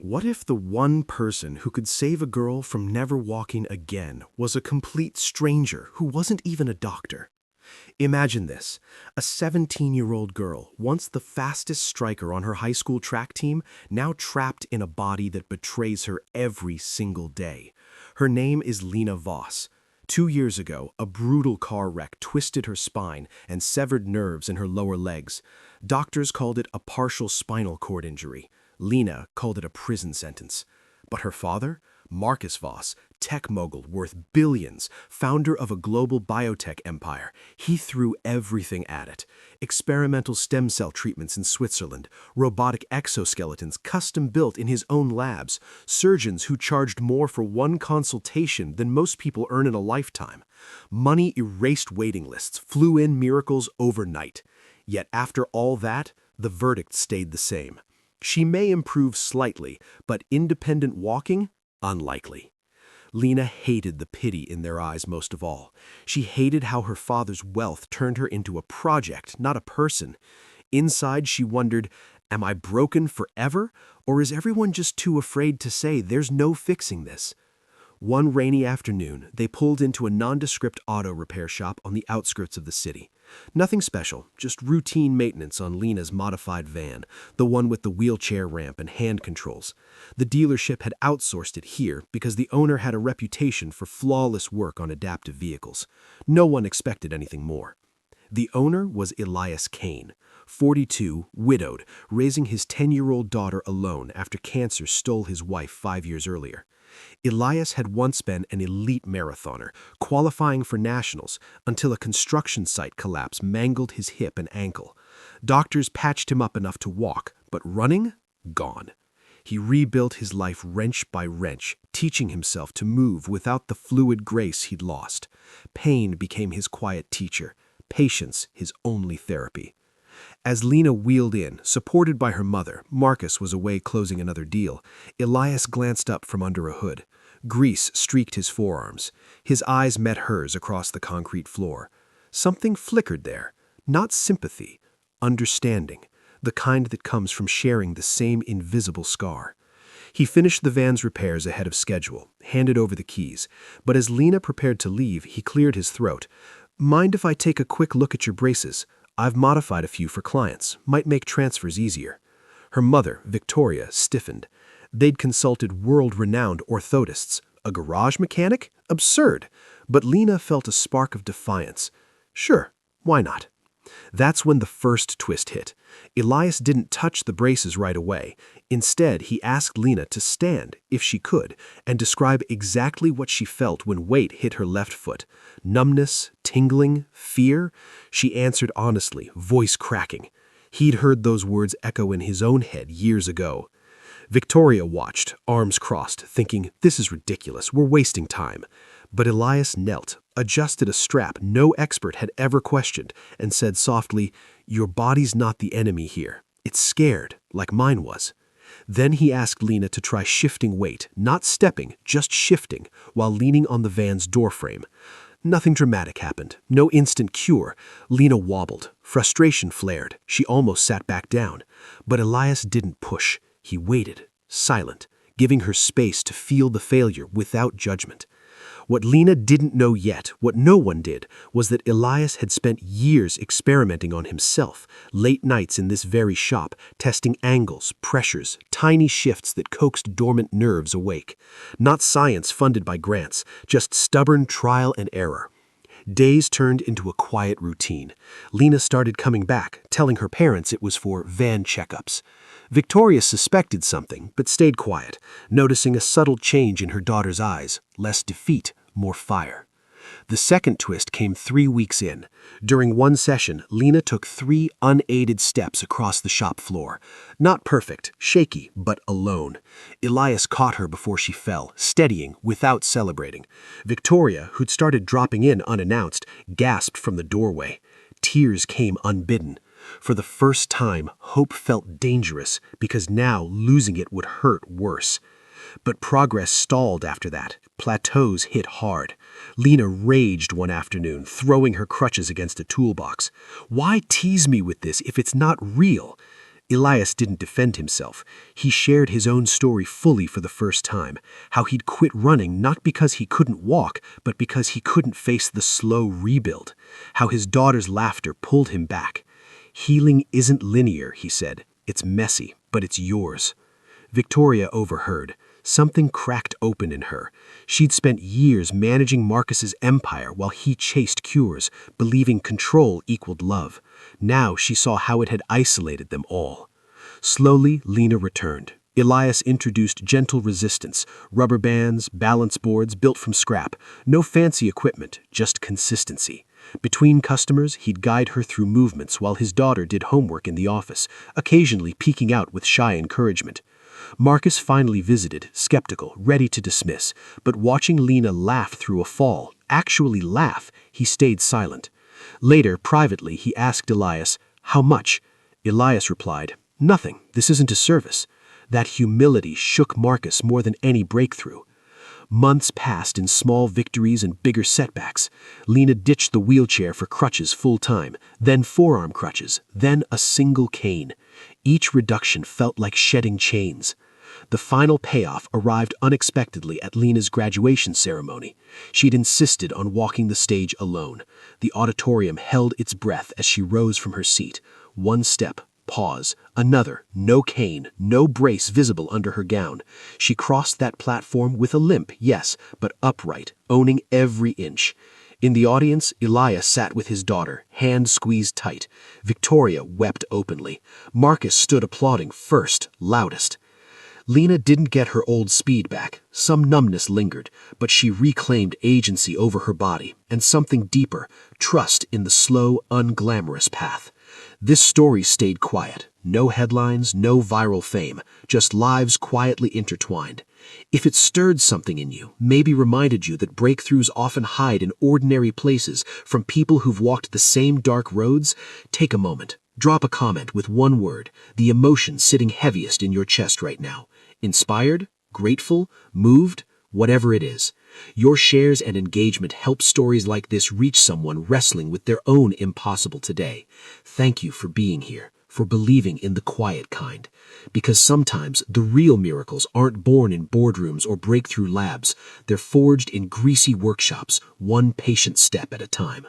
What if the one person who could save a girl from never walking again was a complete stranger who wasn't even a doctor? Imagine this, a 17-year-old girl, once the fastest striker on her high school track team, now trapped in a body that betrays her every single day. Her name is Lena Voss. 2 years ago, a brutal car wreck twisted her spine and severed nerves in her lower legs. Doctors called it a partial spinal cord injury. Lena called it a prison sentence. But her father, Marcus Voss, tech mogul worth billions, founder of a global biotech empire, he threw everything at it. Experimental stem cell treatments in Switzerland, robotic exoskeletons custom built in his own labs, surgeons who charged more for one consultation than most people earn in a lifetime. Money erased waiting lists, flew in miracles overnight. Yet after all that, the verdict stayed the same. She may improve slightly, but independent walking? Unlikely. Lena hated the pity in their eyes most of all. She hated how her father's wealth turned her into a project, not a person. Inside, she wondered, am I broken forever, or is everyone just too afraid to say there's no fixing this? One rainy afternoon, they pulled into a nondescript auto repair shop on the outskirts of the city. Nothing special, just routine maintenance on Lena's modified van, the one with the wheelchair ramp and hand controls. The dealership had outsourced it here because the owner had a reputation for flawless work on adaptive vehicles. No one expected anything more. The owner was Elias Kane, 42, widowed, raising his 10-year-old daughter alone after cancer stole his wife 5 years earlier. Elias had once been an elite marathoner, qualifying for nationals until a construction site collapse mangled his hip and ankle. Doctors patched him up enough to walk, but running? Gone. He rebuilt his life wrench by wrench, teaching himself to move without the fluid grace he'd lost. Pain became his quiet teacher, patience his only therapy. As Lena wheeled in, supported by her mother, Marcus was away closing another deal. Elias glanced up from under a hood. Grease streaked his forearms. His eyes met hers across the concrete floor. Something flickered there. Not sympathy, understanding, the kind that comes from sharing the same invisible scar. He finished the van's repairs ahead of schedule, handed over the keys, but as Lena prepared to leave, he cleared his throat. Mind if I take a quick look at your braces? I've modified a few for clients. Might make transfers easier. Her mother, Victoria, stiffened. They'd consulted world-renowned orthotists. A garage mechanic? Absurd. But Lena felt a spark of defiance. Sure, why not? That's when the first twist hit. Elias didn't touch the braces right away. Instead, he asked Lena to stand, if she could, and describe exactly what she felt when weight hit her left foot. Numbness, tingling, fear? She answered honestly, voice cracking. He'd heard those words echo in his own head years ago. Victoria watched, arms crossed, thinking, this is ridiculous, we're wasting time. But Elias knelt, adjusted a strap no expert had ever questioned, and said softly, your body's not the enemy here. It's scared, like mine was. Then he asked Lena to try shifting weight, not stepping, just shifting, while leaning on the van's doorframe. Nothing dramatic happened, no instant cure. Lena wobbled, frustration flared, she almost sat back down. But Elias didn't push. He waited, silent, giving her space to feel the failure without judgment. What Lena didn't know yet, what no one did, was that Elias had spent years experimenting on himself, late nights in this very shop, testing angles, pressures, tiny shifts that coaxed dormant nerves awake. Not science funded by grants, just stubborn trial and error. Days turned into a quiet routine. Lena started coming back, telling her parents it was for van checkups. Victoria suspected something, but stayed quiet, noticing a subtle change in her daughter's eyes, less defeat, more fire. The second twist came 3 weeks in. During one session, Lena took 3 unaided steps across the shop floor. Not perfect, shaky, but alone. Elias caught her before she fell, steadying without celebrating. Victoria, who'd started dropping in unannounced, gasped from the doorway. Tears came unbidden. For the first time, hope felt dangerous because now losing it would hurt worse. But progress stalled after that. Plateaus hit hard. Lena raged one afternoon, throwing her crutches against a toolbox. Why tease me with this if it's not real? Elias didn't defend himself. He shared his own story fully for the first time, how he'd quit running not because he couldn't walk, but because he couldn't face the slow rebuild, how his daughter's laughter pulled him back. "Healing isn't linear," he said. "It's messy, but it's yours." Victoria overheard. Something cracked open in her. She'd spent years managing Marcus's empire while he chased cures, believing control equaled love. Now she saw how it had isolated them all. Slowly, Lena returned. Elias introduced gentle resistance, rubber bands, balance boards built from scrap. No fancy equipment, just consistency. Between customers, he'd guide her through movements while his daughter did homework in the office, occasionally peeking out with shy encouragement. Marcus finally visited, skeptical, ready to dismiss, but watching Lena laugh through a fall, actually laugh, he stayed silent. Later, privately, he asked Elias, "How much?" Elias replied, "Nothing, this isn't a service." That humility shook Marcus more than any breakthrough. Months passed in small victories and bigger setbacks. Lena ditched the wheelchair for crutches full-time, then forearm crutches, then a single cane. Each reduction felt like shedding chains. The final payoff arrived unexpectedly at Lena's graduation ceremony. She'd insisted on walking the stage alone. The auditorium held its breath as she rose from her seat. One step, pause, another, no cane, no brace visible under her gown. She crossed that platform with a limp, yes, but upright, owning every inch. In the audience, Elias sat with his daughter, hand squeezed tight. Victoria wept openly. Marcus stood applauding first, loudest. Lena didn't get her old speed back. Some numbness lingered, but she reclaimed agency over her body, and something deeper, trust in the slow, unglamorous path. This story stayed quiet. No headlines, no viral fame, just lives quietly intertwined. If it stirred something in you, maybe reminded you that breakthroughs often hide in ordinary places from people who've walked the same dark roads, take a moment. Drop a comment with one word, the emotion sitting heaviest in your chest right now. Inspired? Grateful? Moved? Whatever it is. Your shares and engagement help stories like this reach someone wrestling with their own impossible today. Thank you for being here, for believing in the quiet kind. Because sometimes the real miracles aren't born in boardrooms or breakthrough labs. They're forged in greasy workshops, one patient step at a time.